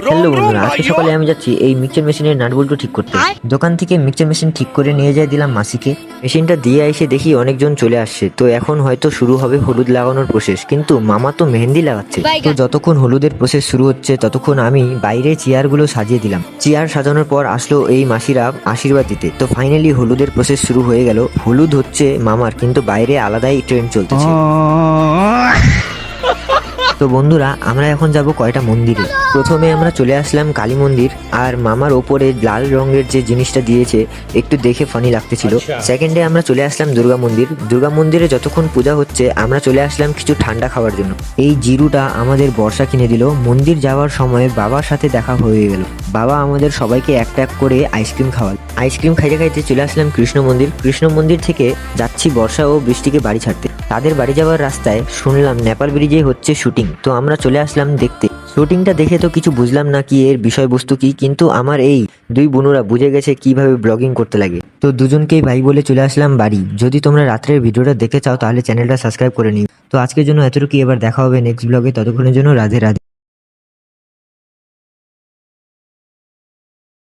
Hello বন্ধুরা, আজকে সকালে আমি যাচ্ছি এই মিক্সচার মেশিনের নাট বল্টু ঠিক করতে। দোকান থেকে মিক্সচার মেশিন ঠিক করে নিয়ে যাই দিলাম মাসিকে। মেশিনটা দিয়ে এসে দেখি অনেকজন চলে আসছে, তো এখন হয়তো শুরু হবে হলুদ লাগানোর প্রসেস, কিন্তু মামা তো মেহেন্দি লাগাচ্ছে। তো যতক্ষণ হলুদের প্রসেস শুরু হচ্ছে ততক্ষণ আমি বাইরে চেয়ারগুলো সাজিয়ে দিলাম। চেয়ার সাজানোর পর আসলো এই মাসিরা আশীর্বাদ দিতে। তো ফাইনালি হলুদের প্রসেস শুরু হয়ে গেল। হলুদ হচ্ছে মামার, কিন্তু বাইরে আলাদাই ট্রেন্ড চলতেছে। তো বন্ধুরা, আমরা এখন যাব কয়টা মন্দিরে। প্রথমে আমরা চলে আসলাম কালী মন্দির, আর মামার ওপরে লাল রঙের যে জিনিসটা দিয়েছে একটু দেখে ফানি লাগতেছিল। সেকেন্ডে আমরা চলে আসলাম দুর্গা মন্দির। দুর্গা মন্দিরে যতক্ষণ পূজা হচ্ছে আমরা চলে আসলাম কিছু ঠান্ডা খাওয়ার জন্য। এই জিরুটা আমাদের বর্ষা কিনে দিল। মন্দির যাওয়ার সময় বাবার সাথে দেখা হয়ে গেল। বাবা আমাদের সবাইকে একটা এক করে আইসক্রিম খাওয়াল। আইসক্রিম খাইতে খাইতে চলে আসলাম কৃষ্ণ মন্দির। কৃষ্ণ মন্দির থেকে যাচ্ছি বর্ষা ও বৃষ্টিকে বাড়ি ছাড়তে। তাদের বাড়ি যাওয়ার রাস্তায় শুনলাম নেপাল ব্রিজে হচ্ছে শুটিং, তো আমরা চলে আসলাম দেখতে। শুটিংটা দেখে তো কিছু বুঝলাম না কি এর বিষয়বস্তু কি, কিন্তু আমার এই দুই বোনুরা বুঝে গেছে কিভাবে ব্লগিং করতে লাগে। তো দুজনকেই ভাই বলে চলে আসলাম বাড়ি। যদি তোমরা রাত্রের ভিডিওটা দেখতে চাও তাহলে চ্যানেলটা সাবস্ক্রাইব করে নিও। তো আজকের জন্য এতটুকু, এবার দেখা হবে নেক্সট ব্লগে। ততক্ষণের জন্য রাধে রাধে।